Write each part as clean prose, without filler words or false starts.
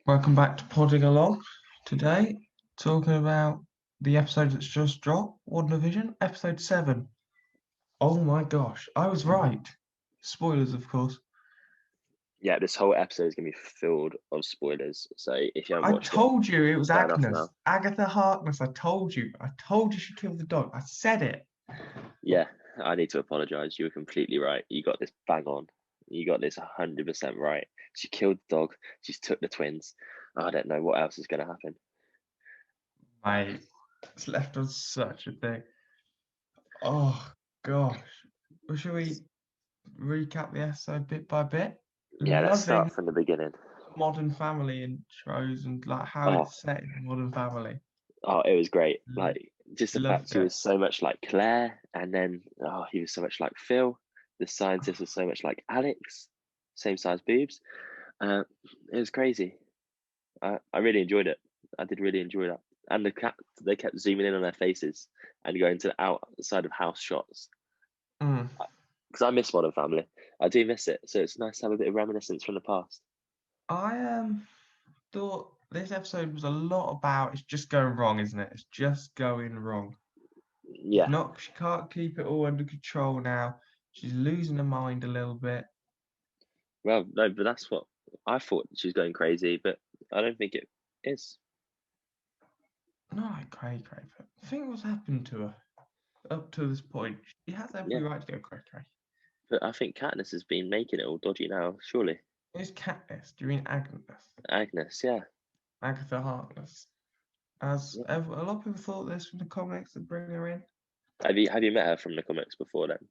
Welcome back to Podding Along. Today, talking about the episode that's just dropped, WandaVision, episode 7. Oh my gosh, I was right. Spoilers, of course. Yeah, this whole episode is gonna be filled of spoilers. So if you haven't I watched it, told you it was turn off Agnes. now. Agatha Harkness, I told you. I told you she killed the dog. I said it. Yeah, I need to apologize. You were completely right. You got this bang on. You got this 100% right. She killed the dog. She's took the twins. I don't know what else is gonna happen. Mate, it's left us such a thing. Oh gosh. Well, shall we recap the episode bit by bit? Yeah, let's Loving start from the beginning. Modern Family intros and like how Oh, it's set in Modern Family. it was great. Like just the fact Loved she it. was so much like Claire, and then he was so much like Phil. The scientist was so much like Alex, same size boobs. Uh, it was crazy. I really enjoyed it. I did really enjoy that. And they kept zooming in on their faces and going to the outside of house shots. Mm. Because I miss Modern Family. I do miss it. So it's nice to have a bit of reminiscence from the past. I thought this episode was a lot about it's just going wrong, isn't it? It's just going wrong. She's Yeah. not she can't keep it all under control now. She's losing her mind a little bit. Well, no, but that's what I thought she was going crazy, but I don't think it is. Not cray, but think what's happened to her up to this point. She has every Yeah. right to go cray. But I think Katniss has been making it all dodgy now, surely. Who's Katniss? Do you mean Agnes? Agnes, yeah. Agatha Harkness. As Yeah. a lot of people thought this from the comics to bring her in. Have you met her from the comics before then?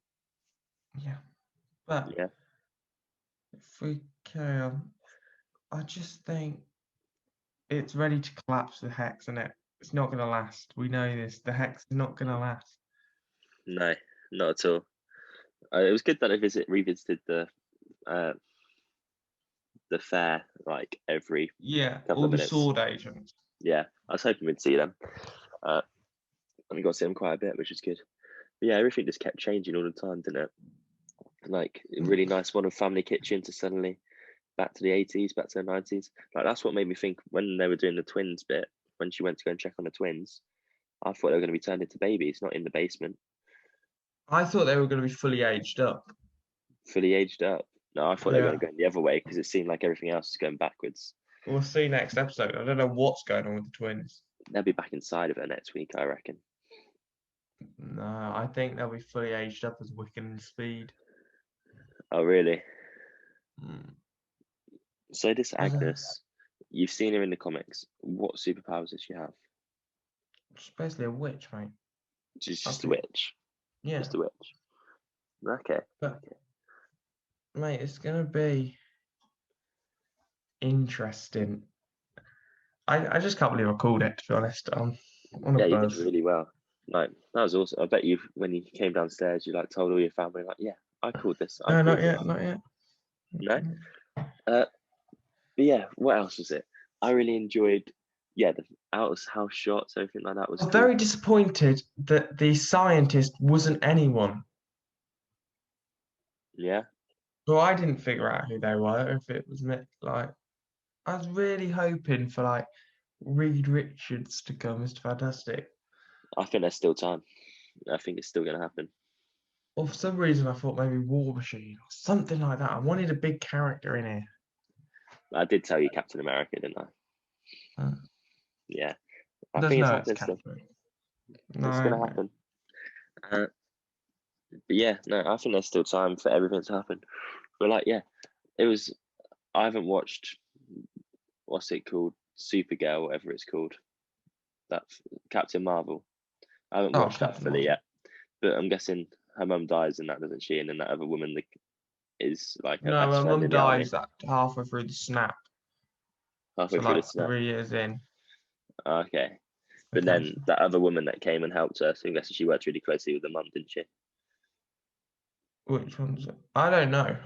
Yeah. But Yeah. if we carry on, I just think it's ready to collapse the hex, and it's not going to last. We know this. The hex is not going to last. No, not at all. It was good that I revisited uh, the fair like every Yeah, couple all of the minutes. sword agents. Yeah, I was hoping we'd see them. Uh, and we got to see them quite a bit, which is good. But yeah, everything just kept changing all the time, didn't it? Like really nice modern family kitchen to suddenly back to the 80s, back to the 90s. Like that's what made me think when they were doing the twins bit, when she went to go and check on the twins, I thought they were going to be turned into babies, not in the basement, I thought they were going to be fully aged up. fully aged up. No, I thought they were going Yeah, to go the other way because it seemed like everything else was going backwards. we'll see next episode. I don't know what's going on with the twins. They'll be back inside of her next week, I reckon. No, I think they'll be fully aged up as Wiccan and Speed. Oh, really? Mm. So this Was it? Agnes, you've seen her in the comics. What superpowers does she have? She's basically a witch, mate. She's just a Absolutely. witch. Yeah, Just a witch. Okay. but Okay. mate, it's going to be interesting. I just can't believe I called it, to be honest. On a Yeah, you did buzz. really well. Like that was awesome. I bet you when you came downstairs, you like told all your family, like, yeah, I called this. I No, not called yet, this. not yet. No. But yeah, what else was it? I really enjoyed. Yeah, the house shots, everything like that was I'm cool. very disappointed that the scientist wasn't anyone. Yeah. So I didn't figure out who they were, if it was me. Like, I was really hoping for like Reed Richards to come, Mr. Fantastic. I think there's still time. I think it's still gonna happen. Or for some reason, I thought maybe War Machine or something like that. I wanted a big character in here. I did tell you Captain America, didn't I? Uh, Yeah. I there's think it's no, it's happening still. Catherine. It's No, gonna no. happen. Uh, but yeah, no, I think there's still time for everything to happen. But like, yeah, it was. I haven't watched what's it called, Supergirl, whatever it's called, that Captain Marvel. I haven't Oh, watched that Captain fully Marvel. yet, but I'm guessing her mum dies in that, doesn't she? And then that other woman that is like her No, best my friend mum in the army, dies that halfway through the snap. halfway So through the like snap. 3 years in. Okay, but Okay. then that other woman that came and helped her, so I'm guessing she worked really closely with the mum, didn't she? Which one's it? I don't know.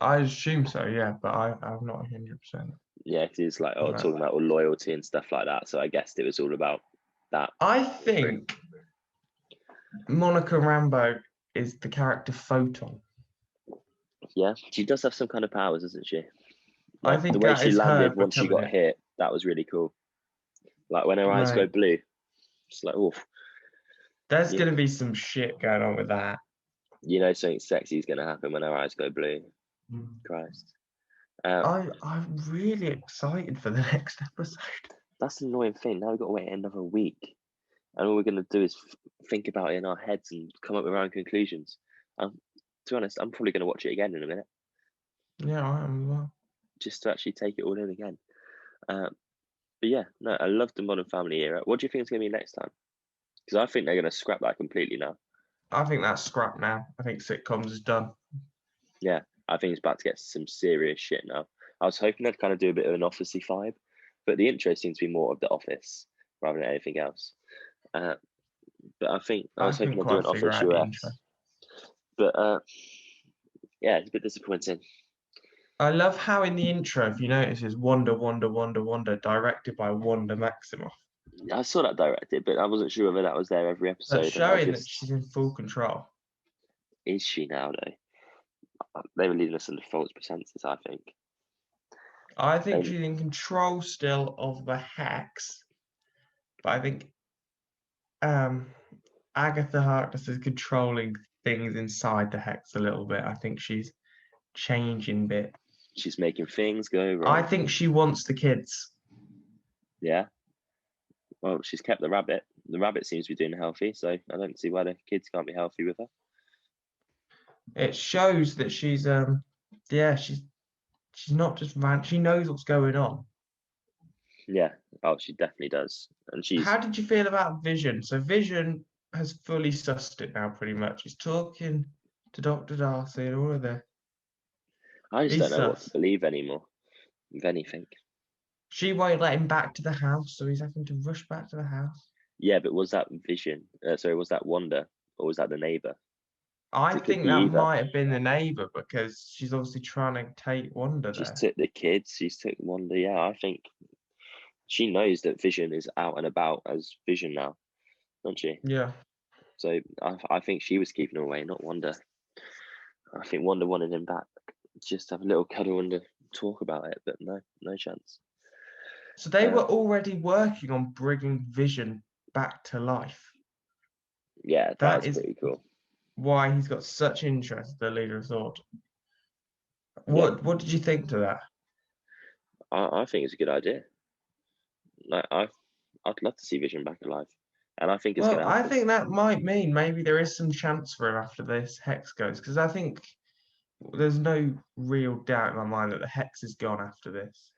I assume so, yeah, but I'm not 100%. Yeah, because it's like On talking that. about all loyalty and stuff like that. So I guessed it was all about that. I think Monica Rambeau is the character Photon. Yeah, she does have some kind of powers, doesn't she? I Like think the way that she is her landed once she becoming got it. hit, that was really cool. Like when her eyes go Mate, blue, it's like, oh, there's you, gonna be some shit going on with that. you know something sexy is going to happen when her eyes go blue. Christ. I'm really excited for the next episode. That's the annoying thing. Now we've got to wait another week. And all we're going to do is think about it in our heads and come up with our own conclusions. To be honest, I'm probably going to watch it again in a minute, Yeah, I am as well. just to actually take it all in again. But yeah, no, I love the Modern Family era. What do you think it's going to be next time? Because I think they're going to scrap that completely now. I think that's scrap now. I think sitcoms is done. Yeah, I think it's about to get some serious shit now. I was hoping they'd kind of do a bit of an officey vibe, but the intro seems to be more of The Office rather than anything else. But I think I I was hoping couldn't they'd do quite an figure Office out the intro. US. But yeah, it's a bit disappointing. I love how in the intro, if you notice, is Wanda, Wanda, Wanda, Wanda, directed by Wanda Maximoff. I saw that directed, but I wasn't sure whether that was there every That's episode. And showing that she's in full control. is she now though? They were leading us into false pretenses, I think. I think she's in control still of the hex, but I think Agatha Harkness is controlling things inside the hex a little bit. I think she's changing bit. She's making things go wrong. I think she wants the kids. Yeah. Well, she's kept the rabbit. The rabbit seems to be doing healthy, so I don't see why the kids can't be healthy with her. It shows that she's she's not just she knows what's going on. Yeah. Oh, she definitely does. And she's. How did you feel about Vision? So Vision has fully sussed it now, pretty much. He's talking to Dr. Darcy and all of this. I just don't know what to Sus. believe anymore, if anything. She won't let him back to the house, so he's having to rush back to the house. Yeah, but was that Vision? Sorry, was that Wanda, or was that the neighbor? I It could think be that either. might have been the neighbour because she's obviously trying to take Wanda She's there. took the kids. She's took Wanda. Yeah, I think she knows that Vision is out and about as Vision now, doesn't she? Yeah. So I think she was keeping him away, not Wanda. I think Wanda wanted him back, just have a little cuddle and talk about it, but no chance. So they were already working on bringing Vision back to life. Yeah, that was pretty cool. Why he's got such interest, the leader of thought. What did you think to that? I think it's a good idea. Like I'd love to see Vision back alive, and I think it's going to happen. I think that might mean maybe there is some chance for him after this hex goes, because I think there's no real doubt in my mind that the hex is gone after this.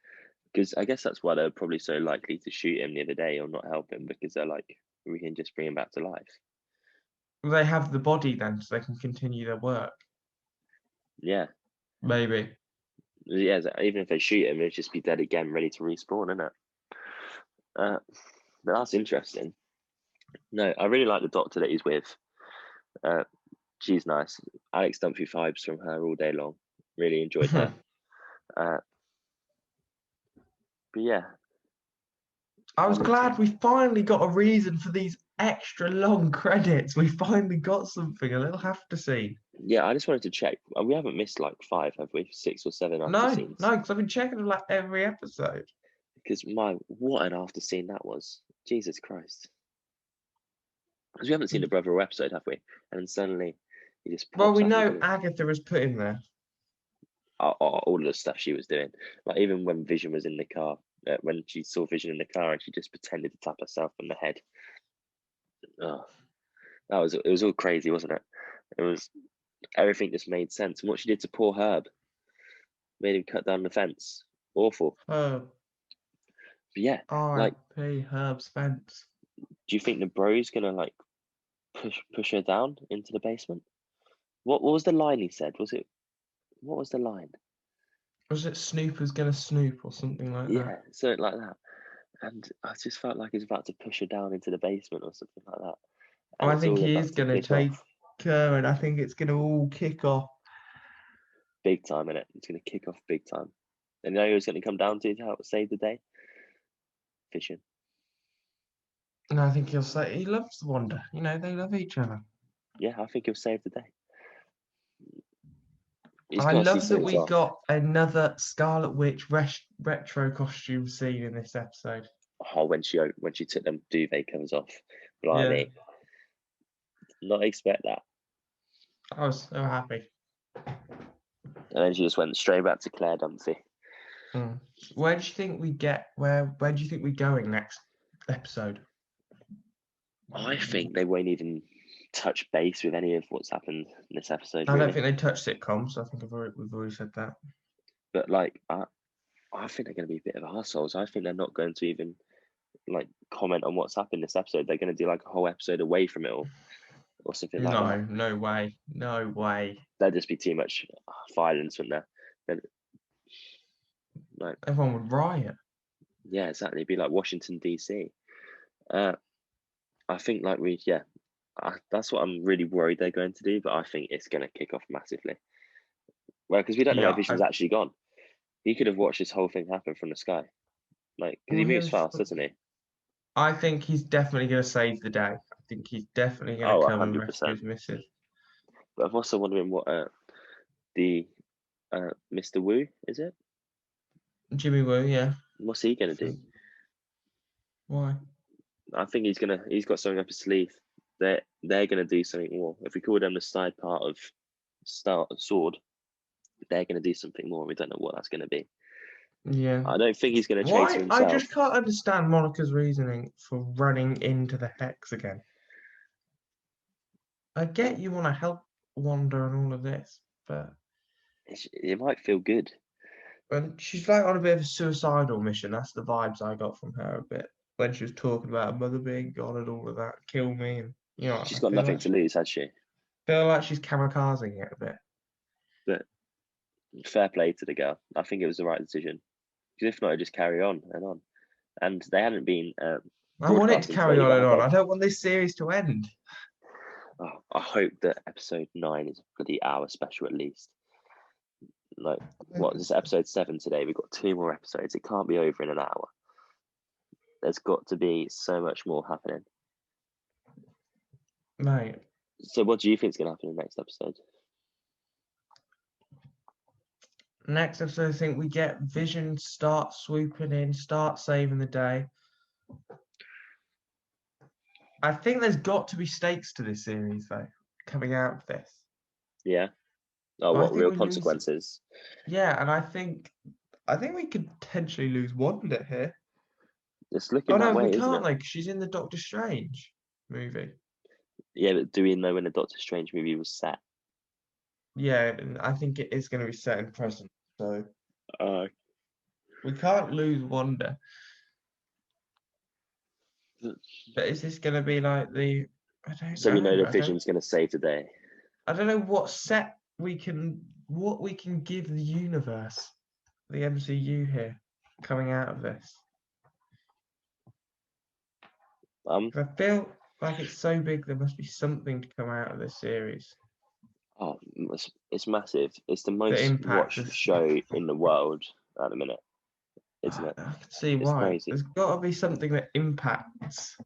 Because I guess that's why they're probably so likely to shoot him the other day or not help him, because they're like, we can just bring him back to life. They have the body then, so they can continue their work. Yeah. Maybe. Yeah, even if they shoot him, he'll just be dead again, ready to respawn, isn't it? But that's interesting. No, I really like the doctor that he's with. She's nice. Alex Dunphy vibes from her all day long. Really enjoyed her. But yeah. I was glad we finally got a reason for these extra long credits. We finally got something, a little after scene. Yeah, I just wanted to check. We haven't missed like 5, have we? 6 or 7 after scenes. No, because I've been checking like every episode. Because what an after scene that was. Jesus Christ. Because we haven't seen the Brother episode, have we? And then suddenly he just pops. Well, we know Agatha has put him there. All of the stuff she was doing. Like even when Vision was in the car, when she saw Vision in the car and she just pretended to tap herself on the head. Oh, it was all crazy, wasn't it? It was, everything just made sense. And what she did to poor Herb made him cut down the fence. Awful. Herb. But yeah. R.I.P. Herb's fence. Do you think the bro's gonna like push her down into the basement? What was the line he said? What was the line? Was it Snooper's gonna snoop or something like that? Yeah, something like that. And I just felt like he's about to push her down into the basement or something like that. And I think he is going to take her, and I think it's going to all kick off. Big time, innit? It's going to kick off big time. And you know who's going to come down to help save the day? Vision. And I think he'll say he loves Wanda. You know, they love each other. Yeah, I think he'll save the day. He's I got to see love that something's we off. got another Scarlet Witch retro costume scene in this episode. Oh, when she took them duvet covers off, Yeah, blimey, not expect that. I was so happy. And then she just went straight back to Claire Dunphy. Where do you think we get? Where do you think we're going next episode? I think they won't even touch base with any of what's happened in this episode. I Really. don't think they touch sitcoms. I think we've already said that. But like, I think they're going to be a bit of assholes. I think they're not going to even like comment on what's happened this episode. They're going to do like a whole episode away from it all, or something like No, that. no way, no way. There'd just be too much violence, wouldn't there? Then, like, Everyone would riot. yeah, exactly. It'd be like Washington DC. I think like that's what I'm really worried they're going to do. But I think it's going to kick off massively. Well, because we don't know where Yeah, Vision's actually gone. He could have watched this whole thing happen from the sky, like because he moves fast, doesn't he? I think he's definitely going to save the day. I think he's definitely going Oh, to come and rescue 100%. his missus. But I'm also wondering what the Mr. Wu is it? Jimmy Woo, yeah. What's he gonna do? Why? I think he's got something up his sleeve. They're gonna do something more. If we call them the side part of Sword, they're gonna do something more. We don't know what that's gonna be. Yeah. I don't think he's gonna chase Why? her I himself. just can't understand Monica's reasoning for running into the hex again. I get you want to help Wanda and all of this, but It might feel good. when she's like on a bit of a suicidal mission, that's the vibes I got from her a bit when she was talking about her mother being gone and all of that. Kill me, and you know, She's I got nothing to lose, has she? feel like she's kamikazing it a bit. But fair play to the girl. I think it was the right decision. Because if not, it'd just carry on and on. And they hadn't been I want it to broadcasting for carry only on about and a on. day. I don't want this series to end. Oh, I hope that episode 9 is a bloody hour special at least. Like, what is this, episode 7 today? We've got 2 more episodes. It can't be over in an hour. There's got to be so much more happening. Mate. So what do you think is going to happen in the next episode? Next episode, I think we get Vision start swooping in, start saving the day. I think there's got to be stakes to this series, though, coming out of this. Yeah. Oh, But what real consequences? Yeah, and I think we could potentially lose Wanda here. It's looking that way, we isn't can't, it? like, she's in the Doctor Strange movie. Yeah, but do we know when the Doctor Strange movie was set? Yeah, I think it is going to be set in present, so we can't lose Wanda. But is this going to be like the? I don't so know. we know that Vision's going to save the day. I don't know what we can give the universe, the MCU here, coming out of this. I feel like it's so big. There must be something to come out of this series. Oh, it's massive. It's the most watched show in the world at the minute, isn't it? I can see why. Crazy. There's got to be something that impacts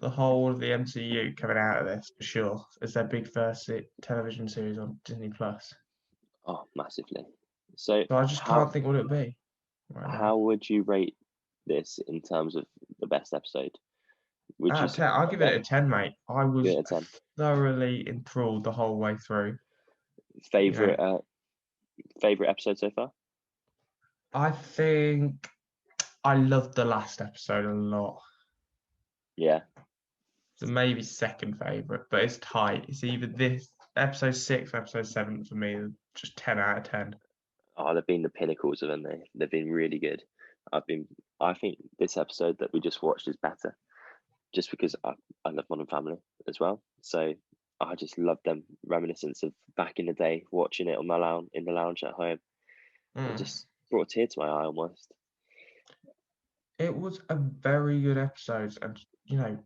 the whole of the MCU coming out of this, for sure. It's their big first television series on Disney Plus. Oh, massively. So I just can't think what it would be. Right now. How would you rate this in terms of the best episode? Would you? 10, I'll give it a 10, mate. I was Give it a 10. thoroughly enthralled the whole way through. Favorite favorite episode so far? I think I loved the last episode a lot. Yeah. So maybe second favorite, but it's tight. It's either this episode 6 or episode 7 for me. Just 10 out of 10. Oh, they've been the pinnacles of them. They've been really good. I think this episode that we just watched is better, just because I love Modern Family as well. So I just love them reminiscence of back in the day, watching it on my in the lounge at home. It just brought a tear to my eye almost. It was a very good episode, and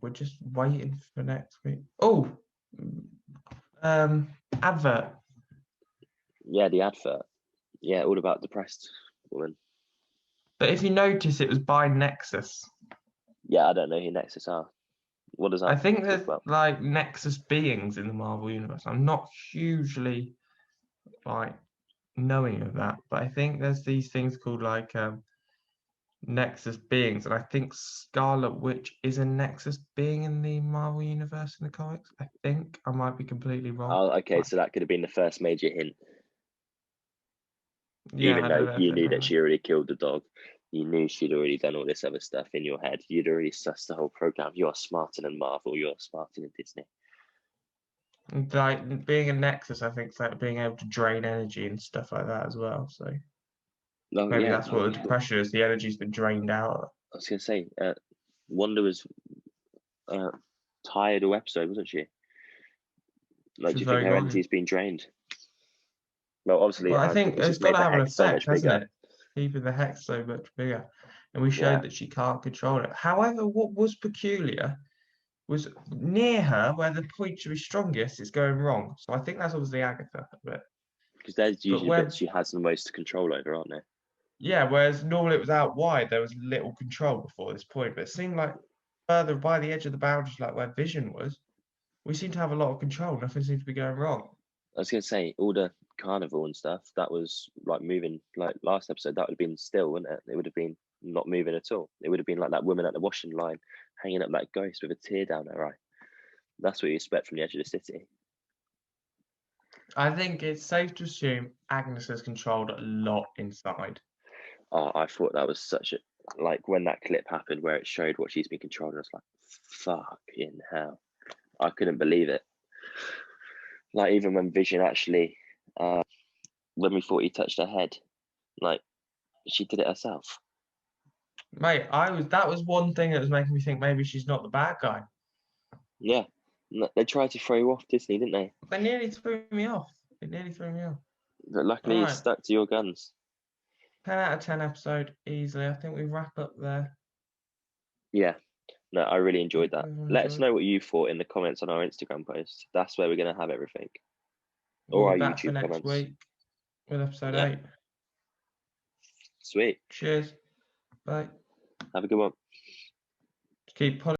we're just waiting for next week. Oh, advert. Yeah, the advert. Yeah, all about depressed woman. But if you notice, it was by Nexus. Yeah, I don't know who Nexus are. What does that? I think there's about? like Nexus beings in the Marvel universe. I'm not hugely like knowing of that, but I think there's these things called like Nexus beings, and I think Scarlet Witch is a Nexus being in the Marvel universe in the comics. I think I might be completely wrong. Oh, okay, but so that could have been the first major hint. yeah, Even I though don't know if you they're knew that gonna. she already killed the dog, you knew she'd already done all this other stuff in your head. You'd already sussed the whole program. You're smarter than Marvel. You're smarter than Disney. Like being a Nexus, I think it's like being able to drain energy and stuff like that as well. So Oh maybe yeah, that's what the depression is. The energy's been drained out. I was gonna say, Wanda was tired all episode, wasn't she? Like, Which do is you think very her groggy. energy's been drained? Well, obviously it Well, I has think because it's it's got made to the have an hex so effect, much hasn't bigger. it? Keeping the hex so much bigger. And we Yeah, showed that she can't control it. However, what was peculiar was near her, where the point should be strongest, is going wrong. So I think that's obviously Agatha a bit. because there's But usually bits when, she has the most control over, aren't there? yeah, whereas normally it was out wide, there was little control before this point. But it seemed like further by the edge of the boundaries, like where Vision was, we seem to have a lot of control. Nothing seems to be going wrong. I was gonna say all the carnival and stuff that was like moving. Like last episode, that would have been still, wouldn't it? It would have been not moving at all. It would have been like that woman at the washing line, hanging up like ghost with a tear down her eye. That's what you expect from the edge of the city. I think it's safe to assume Agnes has controlled a lot inside. Oh, I thought that was such a like when that clip happened where it showed what she's been controlling. I was like, fucking hell! I couldn't believe it. Like even when Vision actually, when we thought he touched her head, like she did it herself. Mate, that was one thing that was making me think maybe she's not the bad guy. Yeah, they tried to throw you off Disney, didn't they? They nearly threw me off. It nearly threw me off. But All luckily, you right, stuck to your guns. 10 out of 10 episode easily. I think we wrap up there. Yeah, no, I really enjoyed that. Everyone Let us enjoyed. know what you thought in the comments on our Instagram post. That's where we're gonna have everything, or We'll our be back for YouTube next comments. week with episode Yeah, 8. sweet. Cheers. Bye. Have a good one. Keep